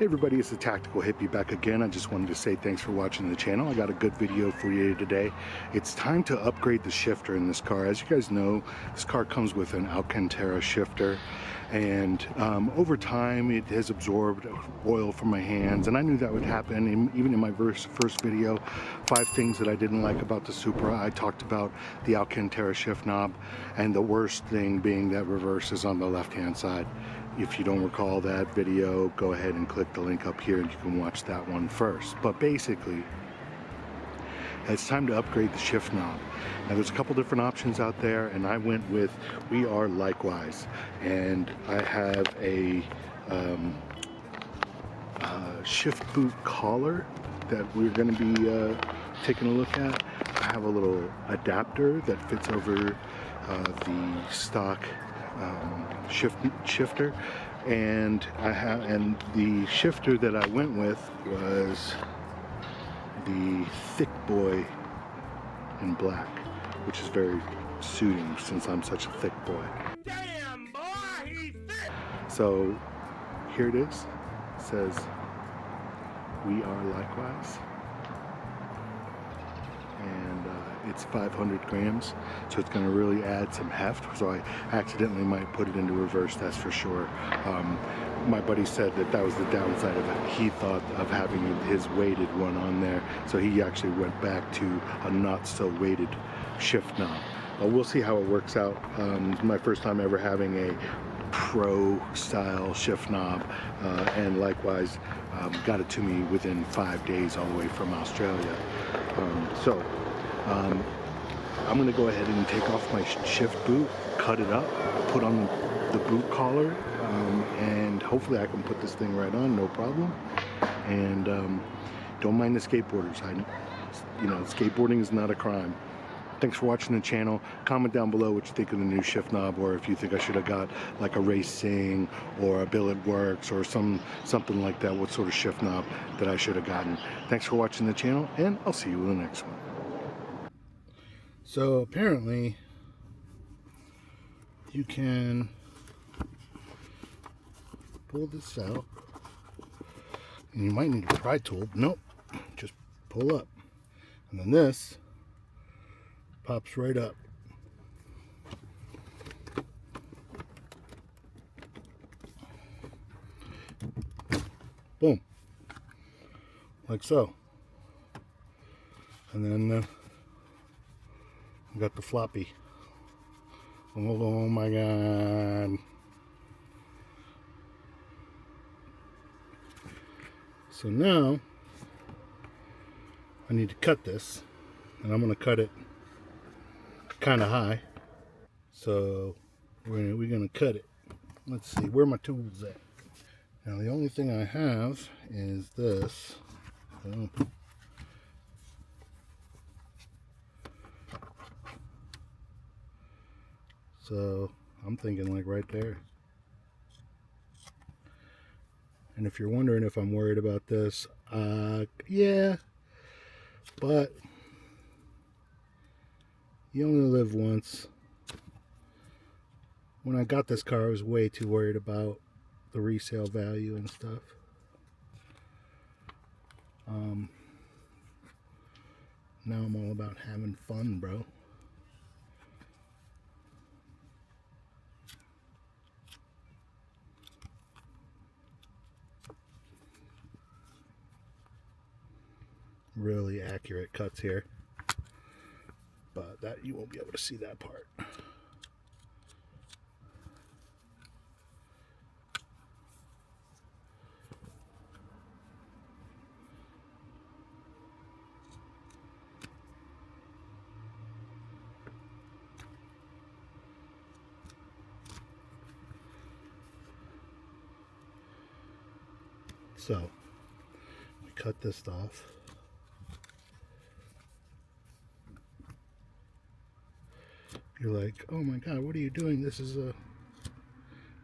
Hey everybody, it's the Tactical Hippie back again. I just wanted to say thanks for watching the channel. I got a good video for you today. It's time to upgrade the shifter in this car. As you guys know, this car comes with an Alcantara shifter, and over time it has absorbed oil from my hands, and I knew that would happen. Even in my first video, 5 things that I didn't like about the Supra, I talked about the Alcantara shift knob, and the worst thing being that reverse is on the left hand side. If you don't recall that video, go ahead and click the link up here and you can watch that one first. But basically, it's time to upgrade the shift knob. Now there's a couple different options out there, and I went with We Are Likewise. And I have a shift boot collar that we're going to be taking a look at. I have a little adapter that fits over the stock shifter, and the shifter that I went with was the thick boy in black, which is very suiting since I'm such a thick boy. Damn boy, he's thick. So here it is. It says We Are Likewise, and it's 500 grams, so it's going to really add some heft. So I accidentally might put it into reverse, that's for sure. My buddy said that was the downside of it. He thought of having his weighted one on there, so he actually went back to a not so weighted shift knob. We'll see how it works out. It's my first time ever having a pro style shift knob, and likewise got it to me within 5 days all the way from Australia. I'm going to go ahead and take off my shift boot, cut it up, put on the boot collar, and hopefully I can put this thing right on, no problem. And don't mind the skateboarders. Skateboarding is not a crime. Thanks for watching the channel. Comment down below what you think of the new shift knob, or if you think I should have got like a Racing or a Billet Works or something like that, what sort of shift knob that I should have gotten. Thanks for watching the channel, and I'll see you in the next one. So apparently you can pull this out, and you might need a pry tool. Nope, just pull up, and then this pops right up. Boom, like so. And then we got the floppy. Oh my god. So now I need to cut this, and I'm going to cut it kind of high. So we're going to cut it. Let's see, where are my tools at? Now the only thing I have is this. So I'm thinking like right there. And if you're wondering if I'm worried about this, yeah, but you only live once. When I got this car, I was way too worried about the resale value and stuff. Now I'm all about having fun, bro. Really accurate cuts here, but that you won't be able to see that part. So we cut this off. You're like, oh my god, what are you doing? This is a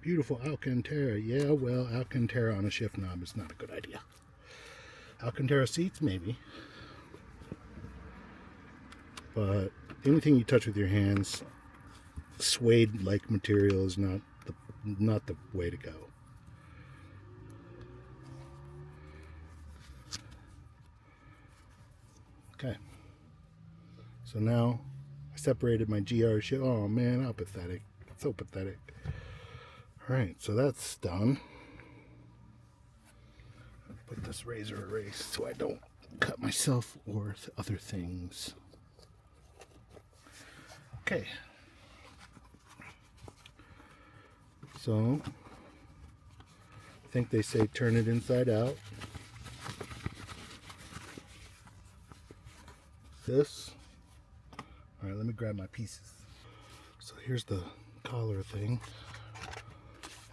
beautiful Alcantara. Yeah, well, Alcantara on a shift knob is not a good idea. Alcantara seats, maybe. But anything you touch with your hands, suede-like material is not the way to go. Okay. So now I separated my GR shift. Oh man, how pathetic. So pathetic. Alright, so that's done. Put this razor erase so I don't cut myself or other things. Okay. So, I think they say turn it inside out. This. Alright, let me grab my pieces. So here's the collar thing,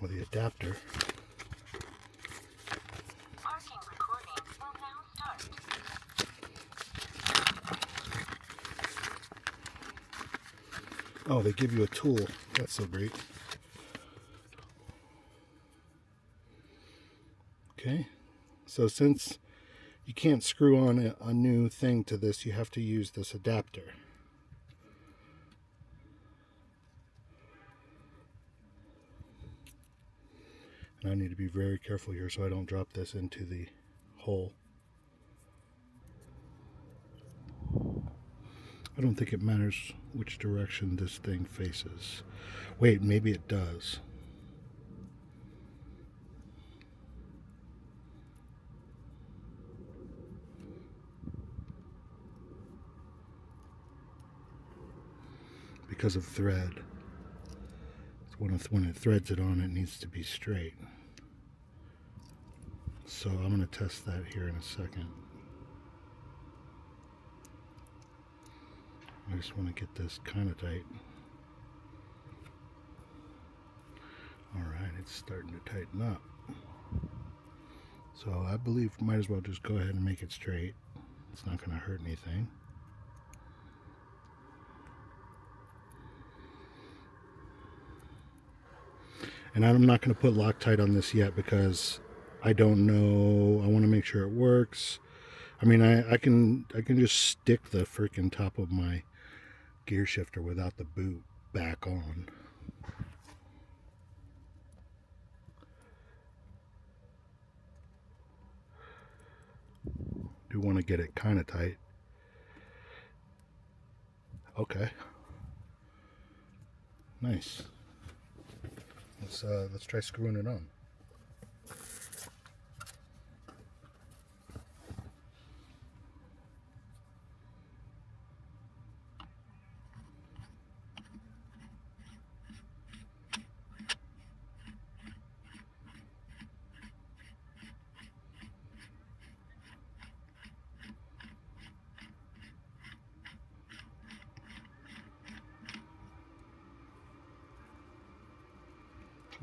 or the adapter. Parking recording will now start. Oh, they give you a tool. That's so great. Okay, so since you can't screw on a new thing to this, you have to use this adapter. And I need to be very careful here so I don't drop this into the hole. I don't think it matters which direction this thing faces. Wait, maybe it does. Because of thread. When it threads it on, it needs to be straight. So I'm going to test that here in a second. I just want to get this kind of tight. Alright, it's starting to tighten up. So I believe might as well just go ahead and make it straight. It's not going to hurt anything. And I'm not going to put Loctite on this yet because I don't know. I want to make sure it works. I mean, I can just stick the freaking top of my gear shifter without the boot back on. Do want to get it kind of tight. Okay. Nice. Let's try screwing it on.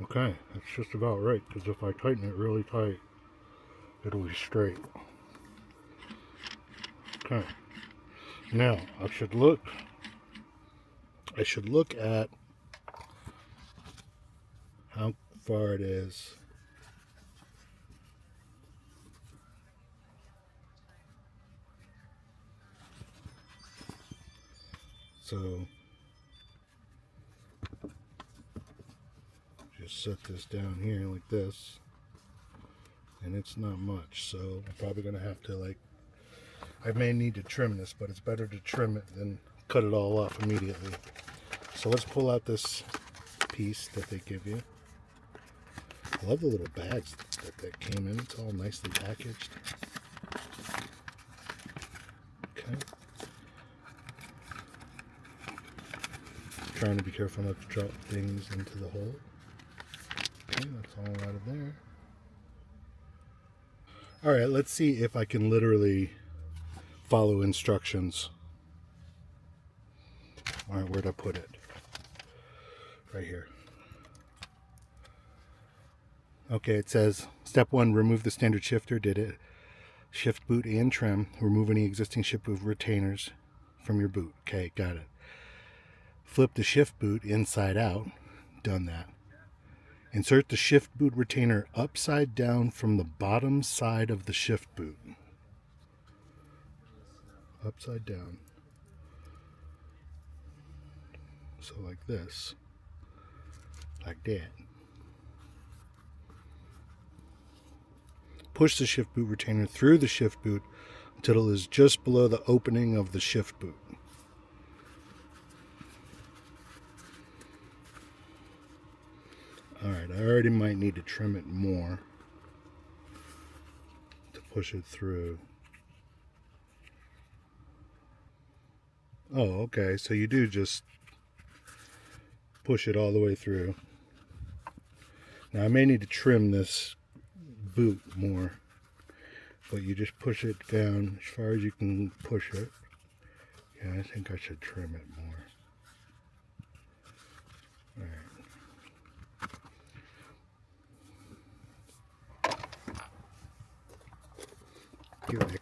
Okay, that's just about right, because if I tighten it really tight, it'll be straight. Okay. Now, I should look at how far it is. So, just set this down here like this, and it's not much, so I'm probably going to have to, I may need to trim this, but it's better to trim it than cut it all off immediately. So let's pull out this piece that they give you. I love the little bags that came in. It's all nicely packaged. Okay. Trying to be careful not to drop things into the hole. Okay, that's all out of there. Alright, let's see if I can literally follow instructions. Alright, where'd I put it? Right here. Okay, it says, step 1, remove the standard shifter. Did it. Shift boot and trim. Remove any existing shift boot retainers from your boot. Okay, got it. Flip the shift boot inside out. Done that. Insert the shift boot retainer upside down from the bottom side of the shift boot. Upside down. So like this. Like that. Push the shift boot retainer through the shift boot until it is just below the opening of the shift boot. Alright, I already might need to trim it more to push it through. Oh, okay, so you do just push it all the way through. Now I may need to trim this boot more, but you just push it down as far as you can push it. Yeah, I think I should trim it more. Alright. Here, Nick.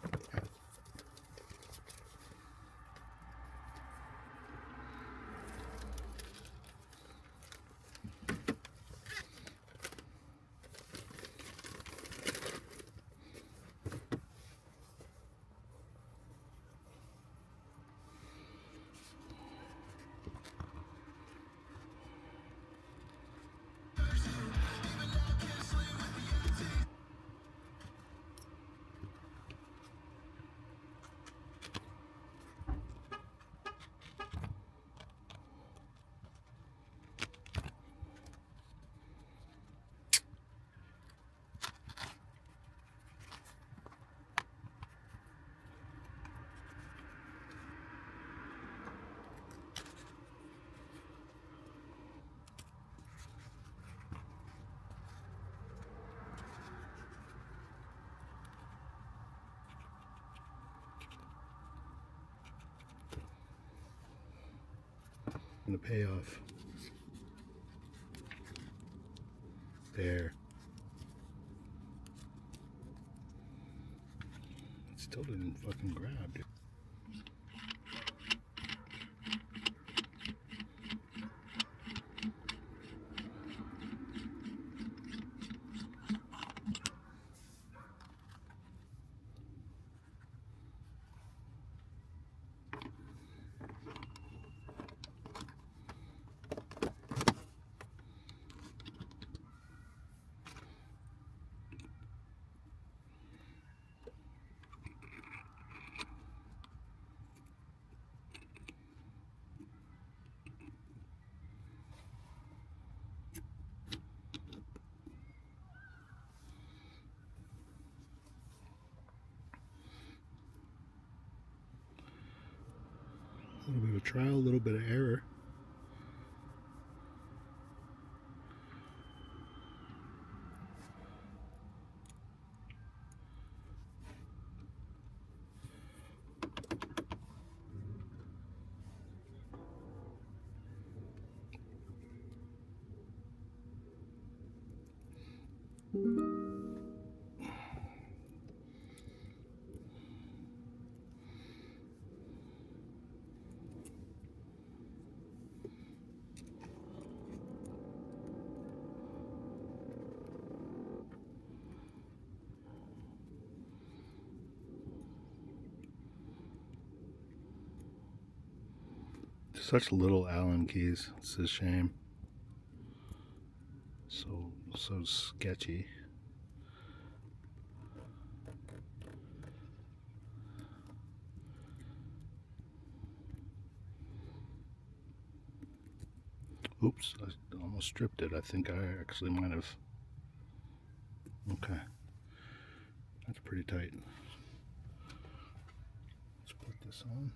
The payoff. There. It still didn't fucking grab, dude. A little bit of trial, a little bit of error. Such little Allen keys. It's a shame. So sketchy. Oops, I almost stripped it. I think I actually might have. Okay. That's pretty tight. Let's put this on.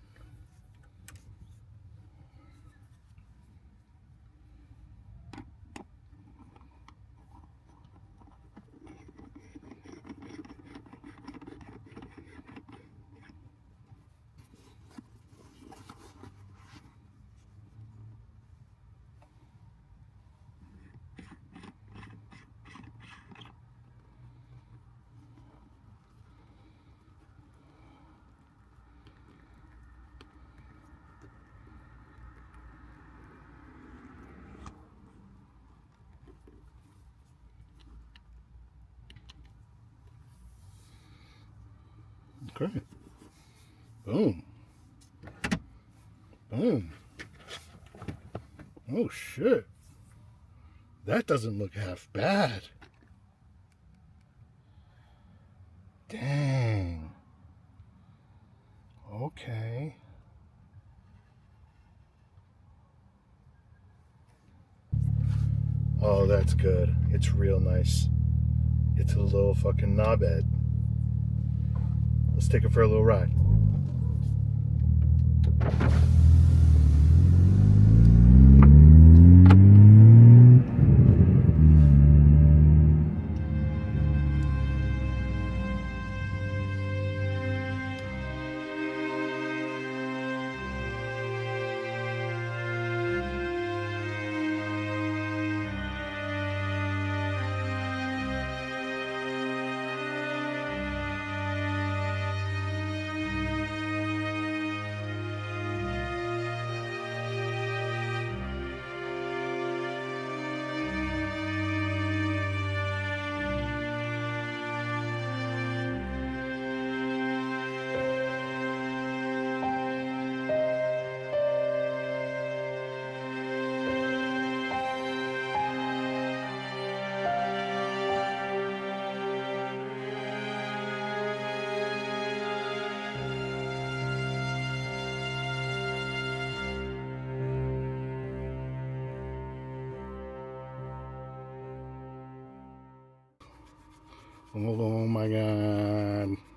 Okay. Boom. Boom. Oh shit. That doesn't look half bad. Dang. Okay. Oh, that's good. It's real nice. It's a little fucking knobhead. Let's take it for a little ride. Oh my God.